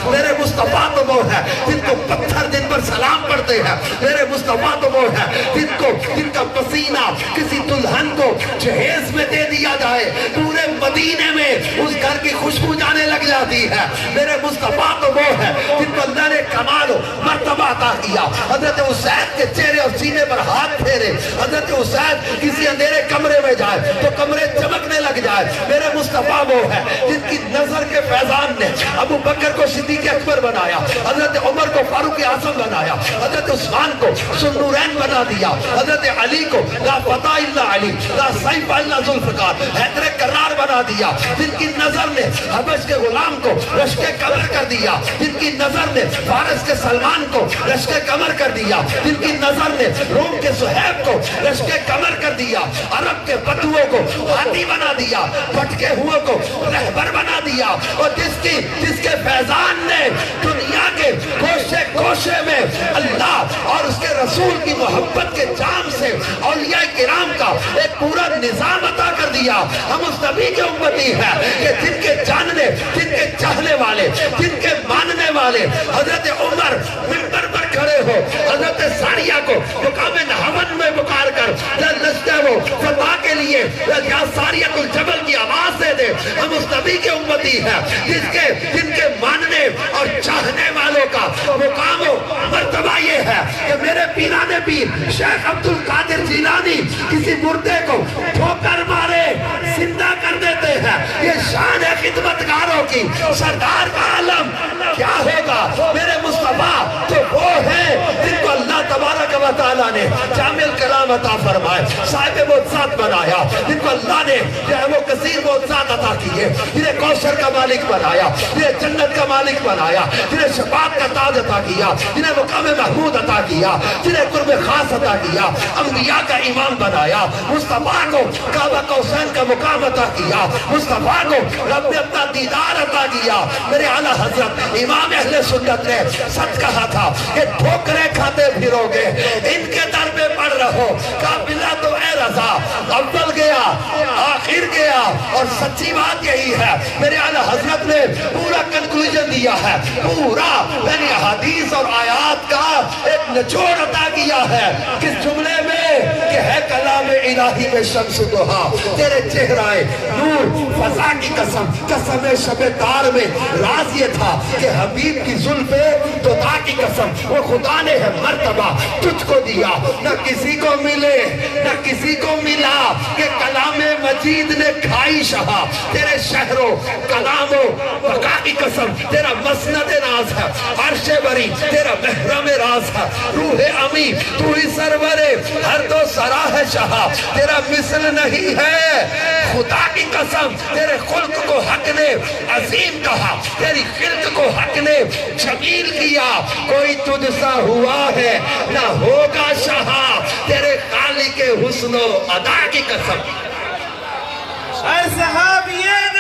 میرے مصطفیٰ تو وہ ہے جن کو پتھر جن پر سلام پڑھتے ہیں، میرے مصطفیٰ تو وہ ہے جن کا پسینہ کسی دلہن کو جہیز میں دے دیا جائے پورے مدینے میں اس گھر کی خوشبو جانے لگ جاتی ہے۔ میرے مصطفیٰ تو وہ ہے جن کو اللہ نے کمال و مرتبہ عطا کیا۔ حضرت حسین کے چہرے اور سینے پر ہاتھ پھیرے، حضرت حسین کسی اندھیرے کمرے میں جائے تو کمرے چمکنے لگ جائے۔ میرے مصطفیٰ وہ ہے جن کی نظر کے فیضان نے ابو بکر کو صدیق اکبر بنایا، حضرت عمر کو فاروق اعظم بنایا، حضرت عثمان کو ذوالنورین بنا دیا، حضرت علی کو لا فتح الا علی، لا سیف الا ذوالفقار، حیدر کرار بنا دیا، جن کی نظر نے حبش کے غلام کو رشک قمر کر دیا، جن کی نظر نے فارس کے سلمان کو رشک قمر کر دیا، جن کی نظر نے روم کے صہیب کو رشک قمر کر دیا، عرب کے بدوؤں کو ہاتھی بنا دیا، بھٹکے ہوئے کو رہبر بنا دیا، اور جس کے فیضان نے دنیا کے کوشے کوشے میں اللہ اور اس کے رسول کی محبت کے جام سے اولیاء کرام کا ایک پورا نظام عطا کر دیا۔ ہم اس نبی کے امتی ہیں کہ جن کے جاننے، جن کے چاہنے والے، جن کے ماننے والے حضرت عمر منبر پر کھڑے ہو حضرت ساریہ کو مقام نہون میں پکار کر لشتے وہ فتح کے لیے یا ساریہ الجبل کی آواز دے دے۔ ہم اس نبی کے امتی ہیں جن کے ماننے اور چاہنے والوں کا مقام و مرتبہ یہ ہے کہ میرے پیران پیر شیخ عبد القادر جیلانی کسی مردے کو ٹھوکر مارے زندہ کر دیتے ہیں۔ یہ شان ہے خدمتگاروں کی، سردار کا عالم کیا ہوگا؟ میرے مصطفیٰ تو وہ ہے جن کو اللہ تبارک و تعالیٰ نے جامع الکلام عطا فرمائے، صاحب معجزات بنایا، جن کو اللہ نے جو ہے وہ کثیر معجزات عطا کیے، جنہیں کوثر کا مالک بنایا، جنہیں جنت کا مالک بنایا، جنہیں شفاعت کا تاج عطا کیا، جنہیں مقام محمود عطا کیا، جنہیں قرب خاص عطا کیا، انبیاء کا امام بنایا، مصطفیٰ کو کعبہ قوسین کا مقام عطا کیا، مصطفیٰ کو رب نے اپنا دیدار عطا کیا۔ میرے اعلیٰ حضرت امام اہل سنت نے سچ کہا تھا کہ ٹھوکریں کھاتے پھرو گے، ان کے در پہ پڑ رہو، قابلہ تو اے رضا اول گیا آخر گیا، اور سچی بات یہی ہے۔ میرے اعلیٰ حضرت نے پورا کنکلوژن دیا ہے، پورا یعنی حدیث اور آیات کا ایک نچوڑ عطا کیا ہے کس جملے میں کہ ہے کلام الہی میں شمس دوہا، تیرے چہرہ نور فضا کی قسم، قسم شب تار میں راز یہ تھا کہ حبیب کی زلفیں توتا کی قسم، وہ خدا نے ہے مرتبہ تجھ کو دیا، نہ کسی کو ملے نہ کسی کو ملا، کہ کلام مجید نے کھائی شہا، تیرے شہر و کلام و بقا کی قسم، تیرا مسند راز ہے، عرش بری تیرا محرم راز ہے، روح امی تو ہی سرور ہر دو سرا ہے شہا، تیرا مثل نہیں ہے خدا کی قسم، تیرے خلق کو حق نے عظیم کہا، تیری خلق کو حق نے جمیل کیا، کوئی تجھ سا ہوا ہے نہ ہوگا شہا، تیرے خالق حسن و ادا کی قسم۔ اے صحابیین